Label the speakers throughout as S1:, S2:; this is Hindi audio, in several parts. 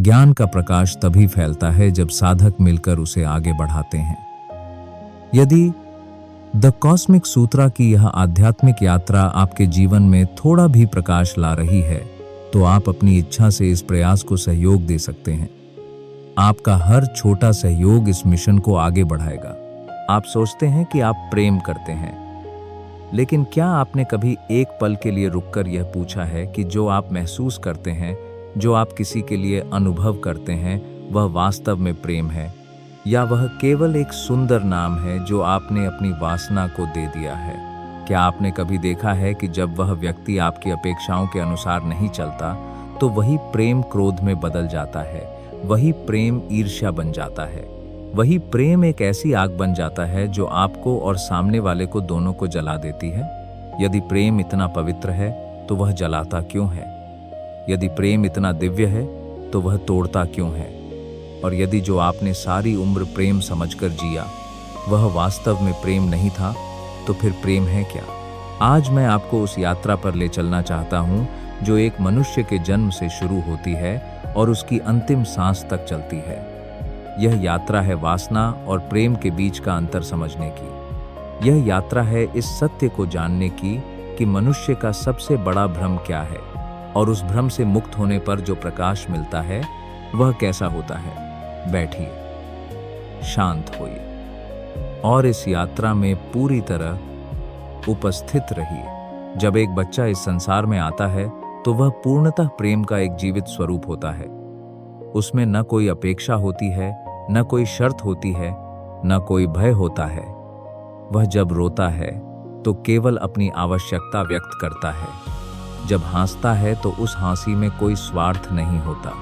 S1: ज्ञान का प्रकाश तभी फैलता है जब साधक मिलकर उसे आगे बढ़ाते हैं। यदि द कॉस्मिक सूत्रा की यह आध्यात्मिक यात्रा आपके जीवन में थोड़ा भी प्रकाश ला रही है, तो आप अपनी इच्छा से इस प्रयास को सहयोग दे सकते हैं। आपका हर छोटा सहयोग इस मिशन को आगे बढ़ाएगा। आप सोचते हैं कि आप प्रेम करते हैं, लेकिन क्या आपने कभी एक पल के लिए रुककर यह पूछा है कि जो आप महसूस करते हैं, जो आप किसी के लिए अनुभव करते हैं, वह वास्तव में प्रेम है, या वह केवल एक सुंदर नाम है जो आपने अपनी वासना को दे दिया है? क्या आपने कभी देखा है कि जब वह व्यक्ति आपकी अपेक्षाओं के अनुसार नहीं चलता, तो वही प्रेम क्रोध में बदल जाता है, वही प्रेम ईर्ष्या बन जाता है, वही प्रेम एक ऐसी आग बन जाता है जो आपको और सामने वाले को दोनों को जला देती है? यदि प्रेम इतना पवित्र है तो वह जलाता क्यों है? यदि प्रेम इतना दिव्य है तो वह तोड़ता क्यों है? और यदि जो आपने सारी उम्र प्रेम समझकर जिया वह वास्तव में प्रेम नहीं था, तो फिर प्रेम है क्या? आज मैं आपको उस यात्रा पर ले चलना चाहता हूं जो एक मनुष्य के जन्म से शुरू होती है और उसकी अंतिम सांस तक चलती है। यह यात्रा है वासना और प्रेम के बीच का अंतर समझने की। यह यात्रा है इस सत्य को जानने की कि मनुष्य का सबसे बड़ा भ्रम क्या है, और उस भ्रम से मुक्त होने पर जो प्रकाश मिलता है वह कैसा होता है। बैठिए, शांत होइए और इस यात्रा में पूरी तरह उपस्थित रहिए। जब एक बच्चा इस संसार में आता है तो वह पूर्णतः प्रेम का एक जीवित स्वरूप होता है। उसमें न कोई अपेक्षा होती है, न कोई शर्त होती है, न कोई भय होता है। वह जब रोता है तो केवल अपनी आवश्यकता व्यक्त करता है। जब हंसता है तो उस हंसी में कोई स्वार्थ नहीं होता।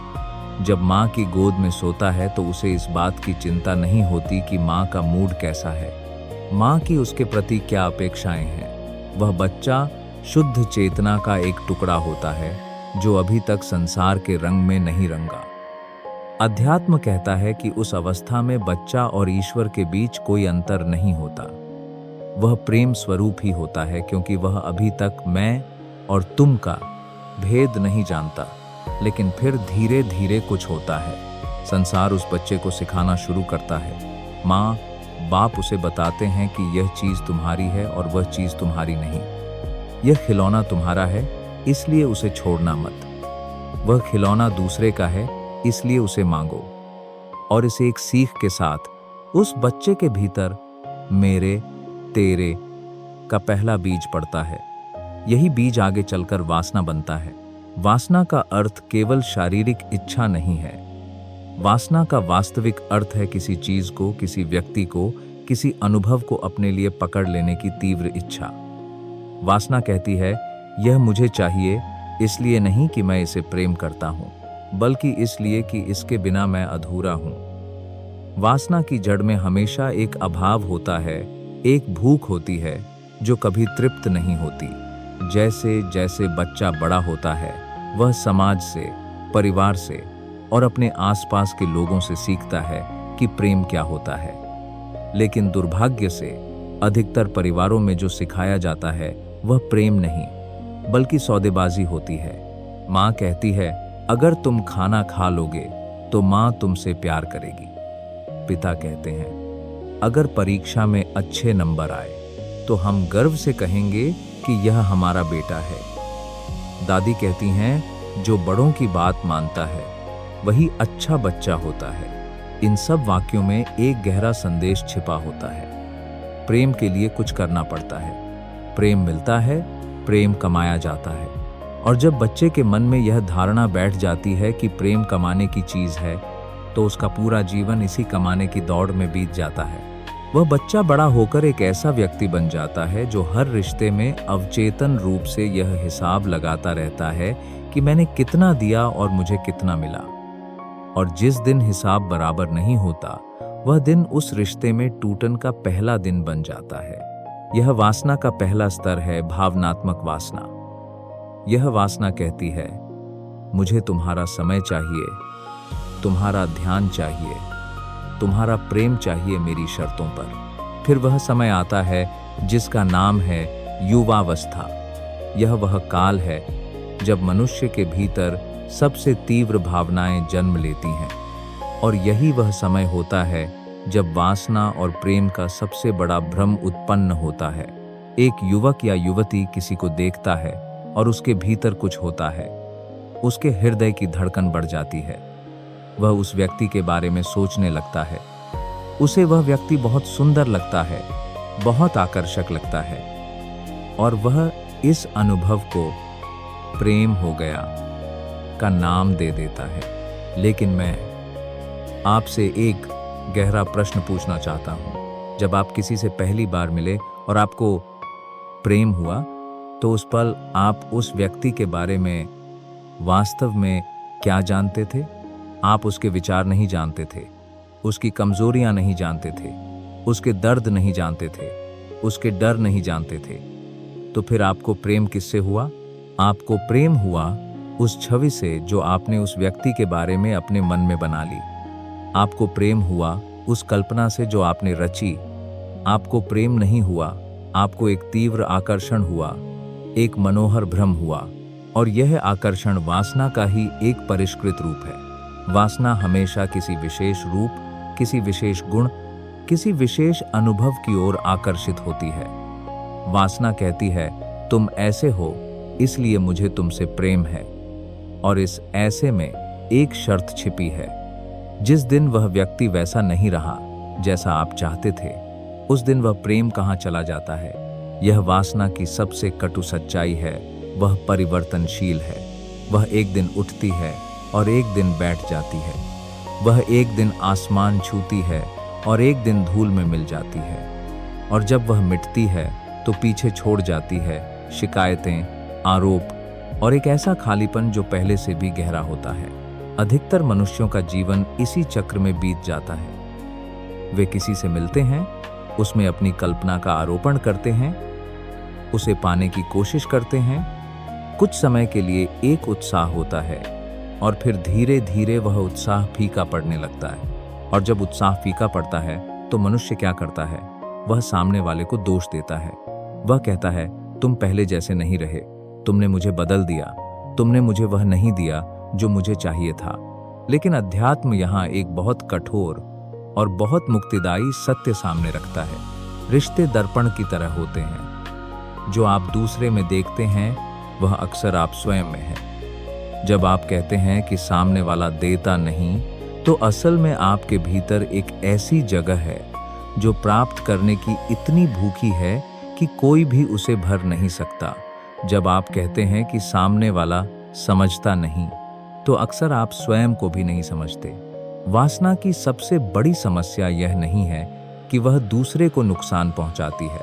S1: जब माँ की गोद में सोता है तो उसे इस बात की चिंता नहीं होती कि माँ का मूड कैसा है, माँ की उसके प्रति क्या अपेक्षाएं हैं। वह बच्चा शुद्ध चेतना का एक टुकड़ा होता है जो अभी तक संसार के रंग में नहीं रंगा। अध्यात्म कहता है कि उस अवस्था में बच्चा और ईश्वर के बीच कोई अंतर नहीं होता। वह प्रेम स्वरूप ही होता है, क्योंकि वह अभी तक मैं और तुम का भेद नहीं जानता। लेकिन फिर धीरे धीरे कुछ होता है। संसार उस बच्चे को सिखाना शुरू करता है। माँ बाप उसे बताते हैं कि यह चीज़ तुम्हारी है और वह चीज़ तुम्हारी नहीं। यह खिलौना तुम्हारा है, इसलिए उसे छोड़ना मत। वह खिलौना दूसरे का है, इसलिए उसे मांगो। और इस एक सीख के साथ उस बच्चे के भीतर मेरे तेरे का पहला बीज पड़ता है। यही बीज आगे चलकर वासना बनता है। वासना का अर्थ केवल शारीरिक इच्छा नहीं है। वासना का वास्तविक अर्थ है किसी चीज को, किसी व्यक्ति को, किसी अनुभव को अपने लिए पकड़ लेने की तीव्र इच्छा। वासना कहती है, यह मुझे चाहिए, इसलिए नहीं कि मैं इसे प्रेम करता हूं, बल्कि इसलिए कि इसके बिना मैं अधूरा हूं। वासना की जड़ में हमेशा एक अभाव होता है, एक भूख होती है जो कभी तृप्त नहीं होती। जैसे जैसे बच्चा बड़ा होता है वह समाज से, परिवार से और अपने आसपास के लोगों से सीखता है कि प्रेम क्या होता है। लेकिन दुर्भाग्य से अधिकतर परिवारों में जो सिखाया जाता है वह प्रेम नहीं, बल्कि सौदेबाजी होती है। माँ कहती है, अगर तुम खाना खा लोगे तो माँ तुमसे प्यार करेगी। पिता कहते हैं, अगर परीक्षा में अच्छे नंबर आए तो हम गर्व से कहेंगे कि यह हमारा बेटा है। दादी कहती हैं, जो बड़ों की बात मानता है वही अच्छा बच्चा होता है। इन सब वाक्यों में एक गहरा संदेश छिपा होता है। प्रेम के लिए कुछ करना पड़ता है। प्रेम मिलता है, प्रेम कमाया जाता है। और जब बच्चे के मन में यह धारणा बैठ जाती है कि प्रेम कमाने की चीज है, तो उसका पूरा जीवन इसी कमाने की दौड़ में बीत जाता है। वह बच्चा बड़ा होकर एक ऐसा व्यक्ति बन जाता है जो हर रिश्ते में अवचेतन रूप से यह हिसाब लगाता रहता है कि मैंने कितना दिया और मुझे कितना मिला। और जिस दिन हिसाब बराबर नहीं होता, वह दिन उस रिश्ते में टूटन का पहला दिन बन जाता है। यह वासना का पहला स्तर है, भावनात्मक वासना। यह वासना कहती है, मुझे तुम्हारा समय चाहिए, तुम्हारा ध्यान चाहिए, तुम्हारा प्रेम चाहिए मेरी शर्तों पर। फिर वह समय आता है जिसका नाम है युवावस्था। यह वह काल है जब मनुष्य के भीतर सबसे तीव्र भावनाएं जन्म लेती हैं। और यही वह समय होता है जब वासना और प्रेम का सबसे बड़ा भ्रम उत्पन्न होता है। एक युवक या युवती किसी को देखता है और उसके भीतर कुछ होता है। उसके हृदय की धड़कन बढ़ जाती है। वह उस व्यक्ति के बारे में सोचने लगता है। उसे वह व्यक्ति बहुत सुंदर लगता है, बहुत आकर्षक लगता है, और वह इस अनुभव को प्रेम हो गया का नाम दे देता है। लेकिन मैं आपसे एक गहरा प्रश्न पूछना चाहता हूं। जब आप किसी से पहली बार मिले और आपको प्रेम हुआ, तो उस पल आप उस व्यक्ति के बारे में वास्तव में क्या जानते थे? आप उसके विचार नहीं जानते थे, उसकी कमजोरियां नहीं जानते थे, उसके दर्द नहीं जानते थे, उसके डर नहीं जानते थे। तो फिर आपको प्रेम किससे हुआ? आपको प्रेम हुआ उस छवि से जो आपने उस व्यक्ति के बारे में अपने मन में बना ली। आपको प्रेम हुआ उस कल्पना से जो आपने रची। आपको प्रेम नहीं हुआ, आपको एक तीव्र आकर्षण हुआ, एक मनोहर भ्रम हुआ। और यह आकर्षण वासना का ही एक परिष्कृत रूप है। वासना हमेशा किसी विशेष रूप, किसी विशेष गुण, किसी विशेष अनुभव की ओर आकर्षित होती है। वासना कहती है, तुम ऐसे हो इसलिए मुझे तुमसे प्रेम है। और इस ऐसे में एक शर्त छिपी है। जिस दिन वह व्यक्ति वैसा नहीं रहा जैसा आप चाहते थे, उस दिन वह प्रेम कहाँ चला जाता है। यह वासना की सबसे कटु सच्चाई है। वह परिवर्तनशील है। वह एक दिन उठती है और एक दिन बैठ जाती है। वह एक दिन आसमान छूती है और एक दिन धूल में मिल जाती है। और जब वह मिटती है तो पीछे छोड़ जाती है शिकायतें, आरोप और एक ऐसा खालीपन जो पहले से भी गहरा होता है। अधिकतर मनुष्यों का जीवन इसी चक्र में बीत जाता है। वे किसी से मिलते हैं, उसमें अपनी कल्पना का आरोपण करते हैं, उसे पाने की कोशिश करते हैं। कुछ समय के लिए एक उत्साह होता है और फिर धीरे धीरे वह उत्साह फीका पड़ने लगता है। और जब उत्साह फीका पड़ता है तो मनुष्य क्या करता है? वह सामने वाले को दोष देता है। वह कहता है, तुम पहले जैसे नहीं रहे, तुमने मुझे बदल दिया, तुमने मुझे वह नहीं दिया जो मुझे चाहिए था। लेकिन अध्यात्म यहाँ एक बहुत कठोर और बहुत मुक्तिदायी सत्य सामने रखता है। रिश्ते दर्पण की तरह होते हैं। जो आप दूसरे में देखते हैं वह अक्सर आप स्वयं में है। जब आप कहते हैं कि सामने वाला देता नहीं, तो असल में आपके भीतर एक ऐसी जगह है जो प्राप्त करने की इतनी भूखी है कि कोई भी उसे भर नहीं सकता। जब आप कहते हैं कि सामने वाला समझता नहीं, तो अक्सर आप स्वयं को भी नहीं समझते। वासना की सबसे बड़ी समस्या यह नहीं है कि वह दूसरे को नुकसान पहुंचाती है।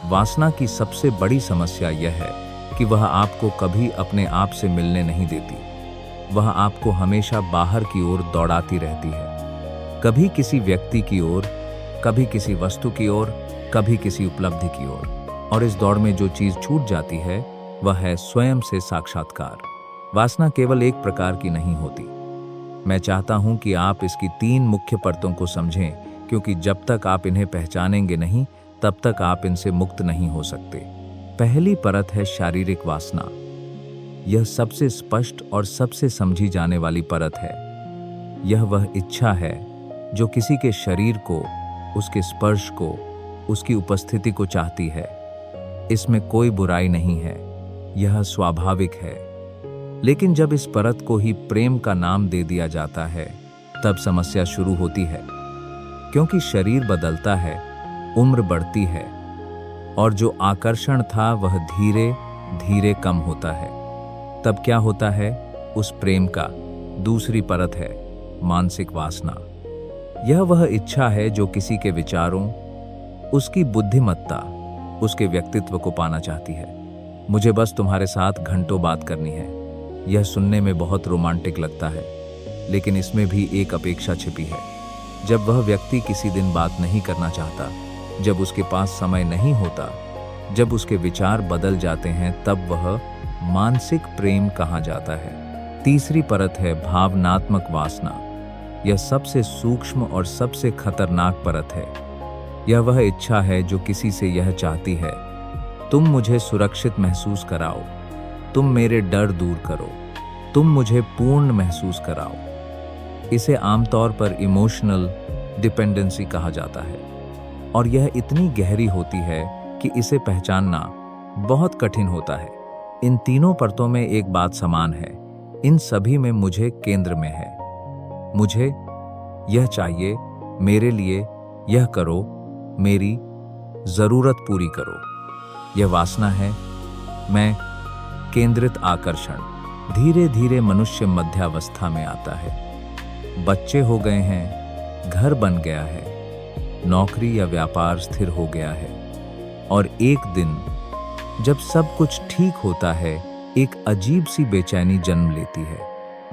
S1: वासना की सबसे बड़ी समस्या यह है कि वह आपको कभी अपने आप से मिलने नहीं देती। वह आपको हमेशा बाहर की ओर दौड़ाती रहती है। कभी किसी व्यक्ति की ओर, कभी किसी वस्तु की ओर, कभी किसी उपलब्धि की ओर। और इस दौड़ में जो चीज छूट जाती है वह है स्वयं से साक्षात्कार। वासना केवल एक प्रकार की नहीं होती। मैं चाहता हूं कि आप इसकी 3 मुख्य परतों को समझें, क्योंकि जब तक आप इन्हें पहचानेंगे नहीं, तब तक आप इनसे मुक्त नहीं हो सकते। पहली परत है शारीरिक वासना। यह सबसे स्पष्ट और सबसे समझी जाने वाली परत है। यह वह इच्छा है जो किसी के शरीर को, उसके स्पर्श को, उसकी उपस्थिति को चाहती है। इसमें कोई बुराई नहीं है, यह स्वाभाविक है। लेकिन जब इस परत को ही प्रेम का नाम दे दिया जाता है, तब समस्या शुरू होती है। क्योंकि शरीर बदलता है, उम्र बढ़ती है, और जो आकर्षण था वह धीरे धीरे कम होता है। तब क्या होता है? उस प्रेम का दूसरी परत है मानसिक वासना। यह वह इच्छा है जो किसी के विचारों, उसकी बुद्धिमत्ता, उसके व्यक्तित्व को पाना चाहती है। मुझे बस तुम्हारे साथ घंटों बात करनी है। यह सुनने में बहुत रोमांटिक लगता है, लेकिन इसमें भी एक अपेक्षा छिपी है। जब वह व्यक्ति किसी दिन बात नहीं करना चाहता, जब उसके पास समय नहीं होता, जब उसके विचार बदल जाते हैं, तब वह मानसिक प्रेम कहा जाता है। तीसरी परत है भावनात्मक वासना। यह सबसे सूक्ष्म और सबसे खतरनाक परत है। यह वह इच्छा है जो किसी से यह चाहती है, तुम मुझे सुरक्षित महसूस कराओ, तुम मेरे डर दूर करो, तुम मुझे पूर्ण महसूस कराओ। इसे आमतौर पर इमोशनल डिपेंडेंसी कहा जाता है और यह इतनी गहरी होती है कि इसे पहचानना बहुत कठिन होता है। इन तीनों परतों में एक बात समान है, इन सभी में मुझे केंद्र में है। मुझे यह चाहिए, मेरे लिए यह करो, मेरी जरूरत पूरी करो। यह वासना है, मैं केंद्रित आकर्षण। धीरे धीरे मनुष्य मध्यावस्था में आता है। बच्चे हो गए हैं, घर बन गया है, नौकरी या व्यापार स्थिर हो गया है और एक दिन जब सब कुछ ठीक होता है, एक अजीब सी बेचैनी जन्म लेती है।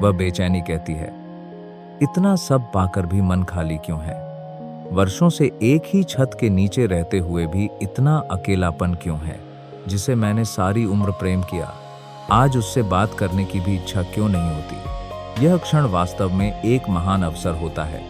S1: वह बेचैनी कहती है, इतना सब पाकर भी मन खाली क्यों है? वर्षों से एक ही छत के नीचे रहते हुए भी इतना अकेलापन क्यों है? जिसे मैंने सारी उम्र प्रेम किया, आज उससे बात करने की भी इच्छा क्यों नहीं होती? यह क्षण वास्तव में एक महान अवसर होता है,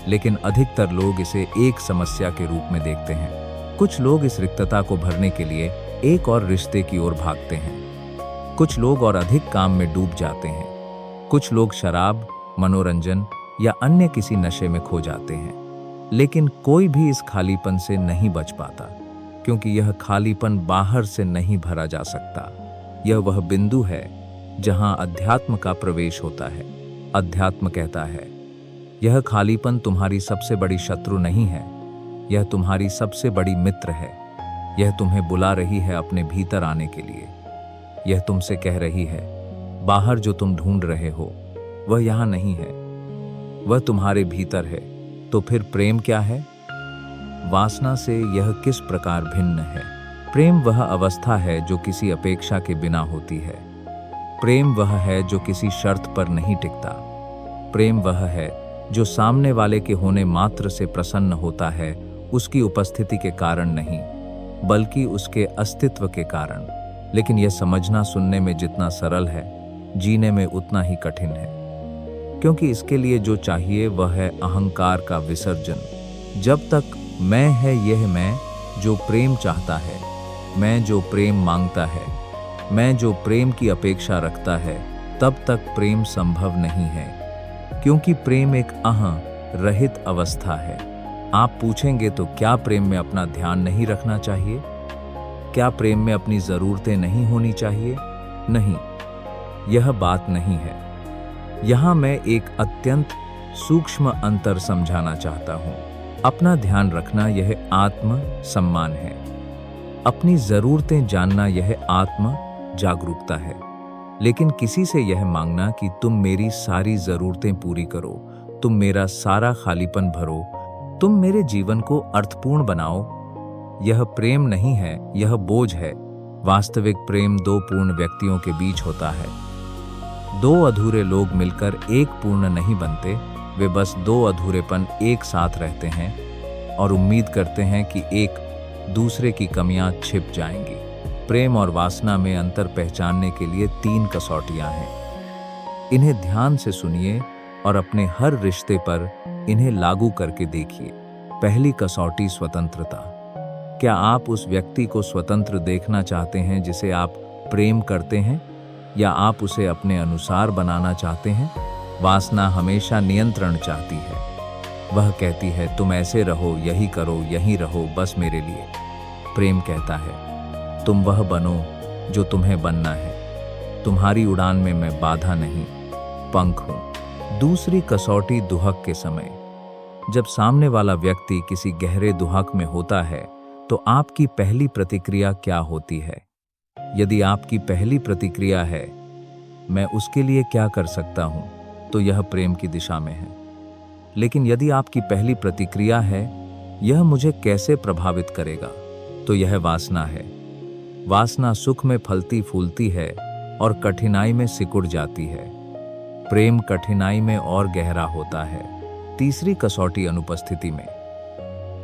S1: लेकिन अधिकतर लोग इसे एक समस्या के रूप में देखते हैं। कुछ लोग इस रिक्तता को भरने के लिए एक और रिश्ते की ओर भागते हैं। कुछ लोग और अधिक काम में डूब जाते हैं। कुछ लोग शराब, मनोरंजन या अन्य किसी नशे में खो जाते हैं। लेकिन कोई भी इस खालीपन से नहीं बच पाता, क्योंकि यह खालीपन बाहर से नहीं भरा जा सकता। यह वह बिंदु है जहां अध्यात्म का प्रवेश होता है। अध्यात्म कहता है, यह खालीपन तुम्हारी सबसे बड़ी शत्रु नहीं है, यह तुम्हारी सबसे बड़ी मित्र है। यह तुम्हें बुला रही है अपने भीतर आने के लिए। यह तुमसे कह रही है, बाहर जो तुम ढूंढ रहे हो वह यहाँ नहीं है, वह तुम्हारे भीतर है। तो फिर प्रेम क्या है? वासना से यह किस प्रकार भिन्न है? प्रेम वह अवस्था है जो किसी अपेक्षा के बिना होती है। प्रेम वह है जो किसी शर्त पर नहीं टिकता। प्रेम वह है जो सामने वाले के होने मात्र से प्रसन्न होता है, उसकी उपस्थिति के कारण नहीं, बल्कि उसके अस्तित्व के कारण। लेकिन यह समझना सुनने में जितना सरल है, जीने में उतना ही कठिन है, क्योंकि इसके लिए जो चाहिए वह है अहंकार का विसर्जन। जब तक मैं है यह मैं जो प्रेम चाहता है, मैं जो प्रेम मांगता है, मैं जो प्रेम की अपेक्षा रखता है, तब तक प्रेम संभव नहीं है, क्योंकि प्रेम एक अहं रहित अवस्था है। आप पूछेंगे तो क्या प्रेम में अपना ध्यान नहीं रखना चाहिए? क्या प्रेम में अपनी जरूरतें नहीं होनी चाहिए? नहीं, यह बात नहीं है। यहां मैं एक अत्यंत सूक्ष्म अंतर समझाना चाहता हूं। अपना ध्यान रखना यह आत्म सम्मान है। अपनी जरूरतें जानना यह आत्म जागरूकता है। लेकिन किसी से यह मांगना कि तुम मेरी सारी जरूरतें पूरी करो, तुम मेरा सारा खालीपन भरो, तुम मेरे जीवन को अर्थपूर्ण बनाओ, यह प्रेम नहीं है, यह बोझ है। वास्तविक प्रेम दो पूर्ण व्यक्तियों के बीच होता है। दो अधूरे लोग मिलकर एक पूर्ण नहीं बनते, वे बस दो अधूरेपन एक साथ रहते हैं और उम्मीद करते हैं कि एक दूसरे की कमियां छिप जाएंगी। प्रेम और वासना में अंतर पहचानने के लिए 3 कसौटियां हैं। इन्हें ध्यान से सुनिए और अपने हर रिश्ते पर इन्हें लागू करके देखिए। पहली कसौटी स्वतंत्रता। क्या आप उस व्यक्ति को स्वतंत्र देखना चाहते हैं जिसे आप प्रेम करते हैं, या आप उसे अपने अनुसार बनाना चाहते हैं? वासना हमेशा नियंत्रण चाहती है। वह कहती है, तुम ऐसे रहो, यही करो, यहीं रहो, बस मेरे लिए। प्रेम कहता है, तुम वह बनो जो तुम्हें बनना है। तुम्हारी उड़ान में मैं बाधा नहीं, पंख हूं। दूसरी कसौटी दुहक के समय। जब सामने वाला व्यक्ति किसी गहरे दुहक में होता है, तो आपकी पहली प्रतिक्रिया क्या होती है? यदि आपकी पहली प्रतिक्रिया है, मैं उसके लिए क्या कर सकता हूं, तो यह प्रेम की दिशा में है। लेकिन यदि आपकी पहली प्रतिक्रिया है, यह मुझे कैसे प्रभावित करेगा, तो यह वासना है। वासना सुख में फलती फूलती है और कठिनाई में सिकुड़ जाती है। प्रेम कठिनाई में और गहरा होता है। तीसरी कसौटी अनुपस्थिति में।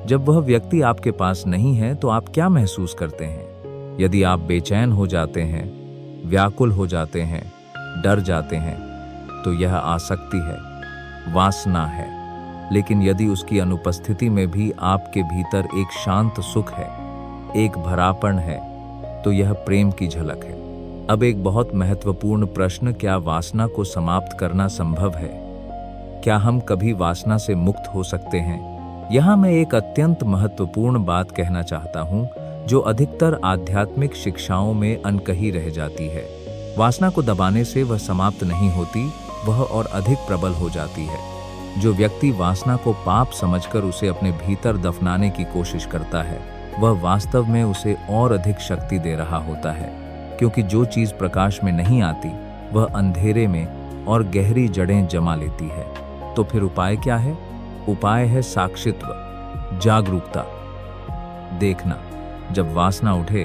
S1: जब वह व्यक्ति आपके पास नहीं है, तो आप क्या महसूस करते हैं? यदि आप बेचैन हो जाते हैं, व्याकुल हो जाते हैं, डर जाते हैं, तो यह आसक्ति है, वासना है। लेकिन यदि उसकी अनुपस्थिति में भी आपके भीतर एक शांत सुख है, एक भरापन है, तो यह प्रेम की झलक है। अब एक बहुत महत्वपूर्ण प्रश्न, क्या वासना को समाप्त करना संभव है? क्या हम कभी वासना से मुक्त हो सकते हैं? यहाँ मैं एक अत्यंत महत्वपूर्ण बात कहना चाहता हूँ जो अधिकतर आध्यात्मिक शिक्षाओं में अनकही रह जाती है। वासना को दबाने से वह समाप्त नहीं होती, वह और अधिक प्रबल हो जाती है। जो व्यक्ति वासना को पाप समझकर उसे अपने भीतर दफनाने की कोशिश करता है, वह वास्तव में उसे और अधिक शक्ति दे रहा होता है, क्योंकि जो चीज प्रकाश में नहीं आती वह अंधेरे में और गहरी जड़ें जमा लेती है। तो फिर उपाय क्या है? उपाय है साक्षित्व, जागरूकता, देखना। जब वासना उठे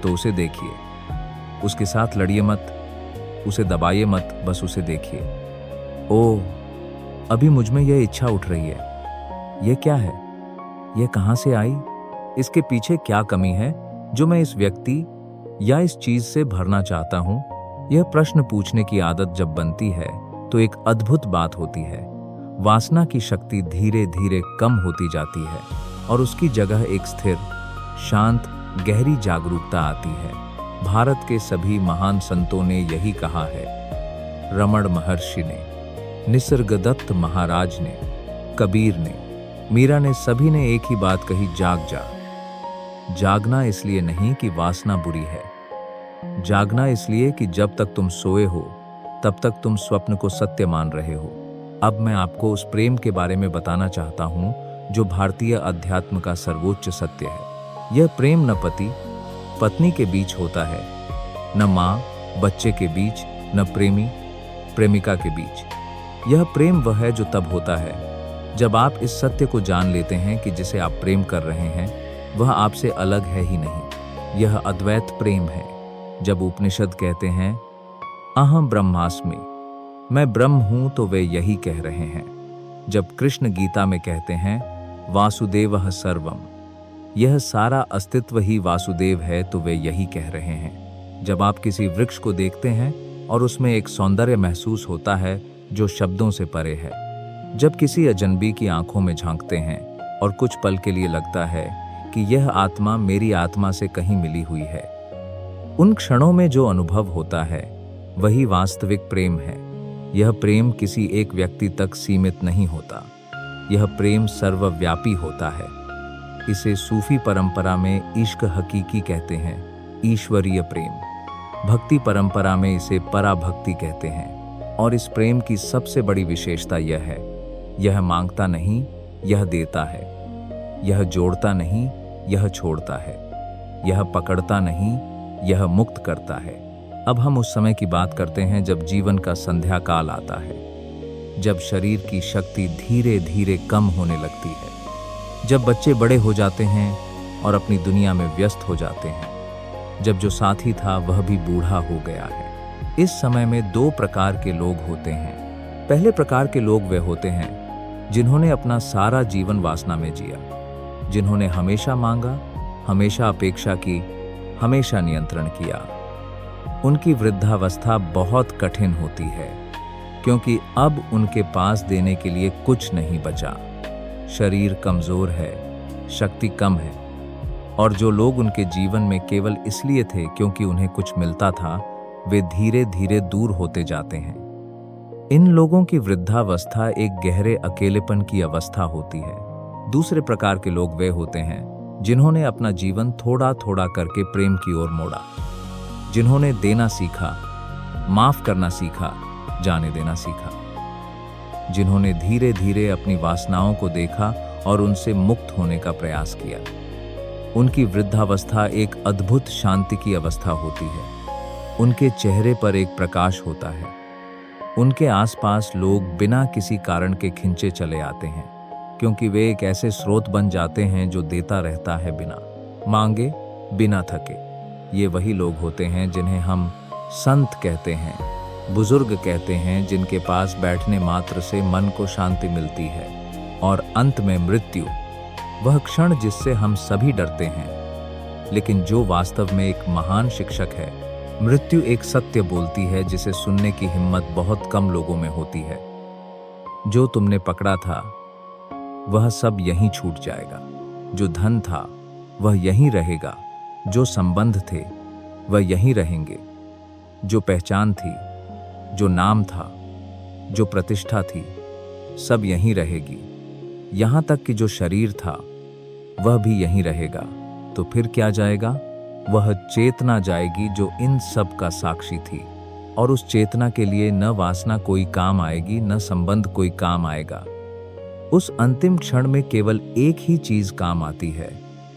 S1: तो उसे देखिए, उसके साथ लड़िए मत, उसे दबाइए मत, बस उसे देखिए। ओह, अभी मुझ में यह इच्छा उठ रही है, यह क्या है? यह कहां से आई? इसके पीछे क्या कमी है जो मैं इस व्यक्ति या इस चीज से भरना चाहता हूं? यह प्रश्न पूछने की आदत जब बनती है तो एक अद्भुत बात होती है। वासना की शक्ति धीरे धीरे कम होती जाती है और उसकी जगह एक स्थिर, शांत, गहरी जागरूकता आती है। भारत के सभी महान संतों ने यही कहा है। रमण महर्षि ने, निसर्गदत्त महाराज ने, कबीर ने, मीरा ने, सभी ने एक ही बात कही, जाग जा। जागना इसलिए नहीं कि वासना बुरी है, जागना इसलिए कि जब तक तुम सोए हो तब तक तुम स्वप्न को सत्य मान रहे हो। अब मैं आपको उस प्रेम के बारे में बताना चाहता हूं जो भारतीय अध्यात्म का सर्वोच्च सत्य है। यह प्रेम न पति पत्नी के बीच होता है, न माँ बच्चे के बीच, न प्रेमी प्रेमिका के बीच। यह प्रेम वह है जो तब होता है जब आप इस सत्य को जान लेते हैं कि जिसे आप प्रेम कर रहे हैं वह आपसे अलग है ही नहीं। यह अद्वैत प्रेम है। जब उपनिषद कहते हैं अहम ब्रह्मास्मि, मैं ब्रह्म हूं, तो वे यही कह रहे हैं। जब कृष्ण गीता में कहते हैं वासुदेवः सर्वम, यह सारा अस्तित्व ही वासुदेव है, तो वे यही कह रहे हैं। जब आप किसी वृक्ष को देखते हैं और उसमें एक सौंदर्य महसूस होता है जो शब्दों से परे है, जब किसी अजनबी की आंखों में झांकते हैं और कुछ पल के लिए लगता है कि यह आत्मा मेरी आत्मा से कहीं मिली हुई है, उन क्षणों में जो अनुभव होता है वही वास्तविक प्रेम है। यह प्रेम किसी एक व्यक्ति तक सीमित नहीं होता, यह प्रेम सर्वव्यापी होता है। इसे सूफी परंपरा में इश्क हकीकी कहते हैं, ईश्वरीय प्रेम। भक्ति परंपरा में इसे पराभक्ति कहते हैं। और इस प्रेम की सबसे बड़ी विशेषता यह है, यह मांगता नहीं, यह देता है। यह जोड़ता नहीं, यह छोड़ता है। यह पकड़ता नहीं, यह मुक्त करता है। अब हम उस समय की बात करते हैं जब जीवन का संध्या काल आता है, जब शरीर की शक्ति धीरे धीरे कम होने लगती है, जब बच्चे बड़े हो जाते हैं और अपनी दुनिया में व्यस्त हो जाते हैं, जब जो साथी था वह भी बूढ़ा हो गया है। इस समय में दो प्रकार के लोग होते हैं। पहले प्रकार के लोग वे होते हैं जिन्होंने अपना सारा जीवन वासना में जिया, जिन्होंने हमेशा मांगा, हमेशा अपेक्षा की, हमेशा नियंत्रण किया। उनकी वृद्धावस्था बहुत कठिन होती है, क्योंकि अब उनके पास देने के लिए कुछ नहीं बचा। शरीर कमजोर है, शक्ति कम है, और जो लोग उनके जीवन में केवल इसलिए थे क्योंकि उन्हें कुछ मिलता था, वे धीरे धीरे दूर होते जाते हैं। इन लोगों की वृद्धावस्था एक गहरे अकेलेपन की अवस्था होती है। दूसरे प्रकार के लोग वे होते हैं जिन्होंने अपना जीवन थोड़ा थोड़ा करके प्रेम की ओर मोड़ा, जिन्होंने देना सीखा, माफ करना सीखा, जाने देना सीखा, जिन्होंने धीरे धीरे अपनी वासनाओं को देखा और उनसे मुक्त होने का प्रयास किया। उनकी वृद्धावस्था एक अद्भुत शांति की अवस्था होती है। उनके चेहरे पर एक प्रकाश होता है। उनके आसपास लोग बिना किसी कारण के खिंचे चले आते हैं, क्योंकि वे एक ऐसे स्रोत बन जाते हैं जो देता रहता है बिना मांगे, बिना थके। ये वही लोग होते हैं जिन्हें हम संत कहते हैं, बुजुर्ग कहते हैं, जिनके पास बैठने मात्र से मन को शांति मिलती है। और अंत में मृत्यु, वह क्षण जिससे हम सभी डरते हैं, लेकिन जो वास्तव में एक महान शिक्षक है। मृत्यु एक सत्य बोलती है जिसे सुनने की हिम्मत बहुत कम लोगों में होती है। जो तुमने पकड़ा था वह सब यहीं छूट जाएगा, जो धन था वह यहीं रहेगा, जो संबंध थे वह यहीं रहेंगे, जो पहचान थी, जो नाम था, जो प्रतिष्ठा थी, सब यहीं रहेगी। यहाँ तक कि जो शरीर था वह भी यहीं रहेगा। तो फिर क्या जाएगा? वह चेतना जाएगी जो इन सब का साक्षी थी। और उस चेतना के लिए न वासना कोई काम आएगी, न संबंध कोई काम आएगा। उस अंतिम क्षण में केवल एक ही चीज काम आती है,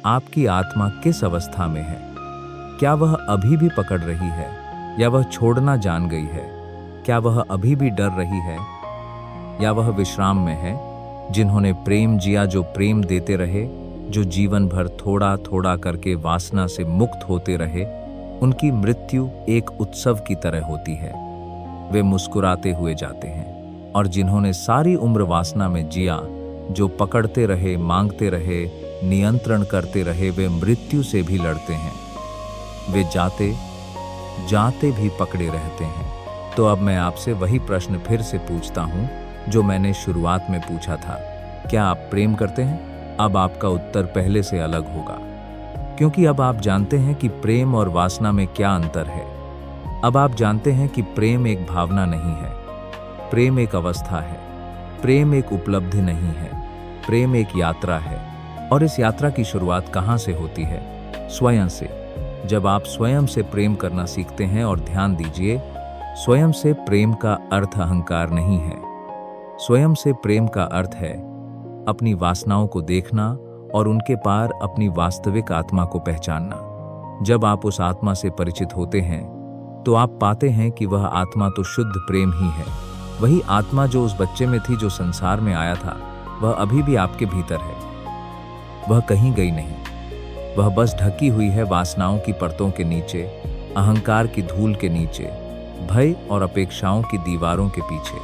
S1: आपकी आत्मा किस अवस्था में है। क्या वह अभी भी पकड़ रही है, या वह छोड़ना जान गई है? क्या वह अभी भी डर रही है, या वह विश्राम में है? जिन्होंने प्रेम जिया, जो प्रेम देते रहे, जो जीवन भर थोड़ा थोड़ा करके वासना से मुक्त होते रहे, उनकी मृत्यु एक उत्सव की तरह होती है। वे मुस्कुराते हुए जाते हैं। और जिन्होंने सारी उम्र वासना में जिया, जो पकड़ते रहे, मांगते रहे, नियंत्रण करते रहे, वे मृत्यु से भी लड़ते हैं। वे जाते जाते भी पकड़े रहते हैं। तो अब मैं आपसे वही प्रश्न फिर से पूछता हूं जो मैंने शुरुआत में पूछा था, क्या आप प्रेम करते हैं? अब आपका उत्तर पहले से अलग होगा, क्योंकि अब आप जानते हैं कि प्रेम और वासना में क्या अंतर है। अब आप जानते हैं कि प्रेम एक भावना नहीं है, प्रेम एक अवस्था है, प्रेम एक उपलब्धि नहीं है, प्रेम एक यात्रा है। और इस यात्रा की शुरुआत कहाँ से होती है? स्वयं से। जब आप स्वयं से प्रेम करना सीखते हैं, और ध्यान दीजिए, स्वयं से प्रेम का अर्थ अहंकार नहीं है। स्वयं से प्रेम का अर्थ है अपनी वासनाओं को देखना और उनके पार अपनी वास्तविक आत्मा को पहचानना। जब आप उस आत्मा से परिचित होते हैं तो आप पाते हैं कि वह आत्मा तो शुद्ध प्रेम ही है। वही आत्मा जो उस बच्चे में थी, जो संसार में आया था, वह अभी भी आपके भीतर है। वह कहीं गई नहीं। वह बस ढकी हुई है वासनाओं की परतों के नीचे, अहंकार की धूल के नीचे, भय और अपेक्षाओं की दीवारों के पीछे।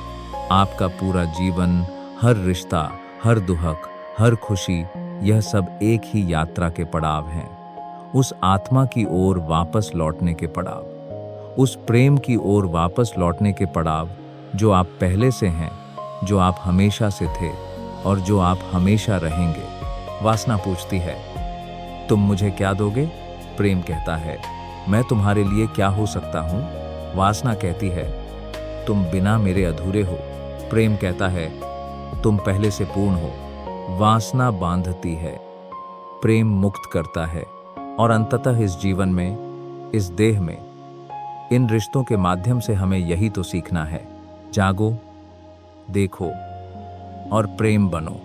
S1: आपका पूरा जीवन, हर रिश्ता, हर दुहक, हर खुशी, यह सब एक ही यात्रा के पड़ाव हैं। उस आत्मा की ओर वापस लौटने के पड़ाव, उस प्रेम की ओर वापस लौटने के पड़ाव, जो आप पहले से हैं, जो आप हमेशा से थे और जो आप हमेशा रहेंगे। वासना पूछती है, तुम मुझे क्या दोगे? प्रेम कहता है, मैं तुम्हारे लिए क्या हो सकता हूँ? वासना कहती है, तुम बिना मेरे अधूरे हो। प्रेम कहता है, तुम पहले से पूर्ण हो। वासना बांधती है, प्रेम मुक्त करता है। और अंततः इस जीवन में, इस देह में, इन रिश्तों के माध्यम से हमें यही तो सीखना है, जागो, देखो और प्रेम बनो।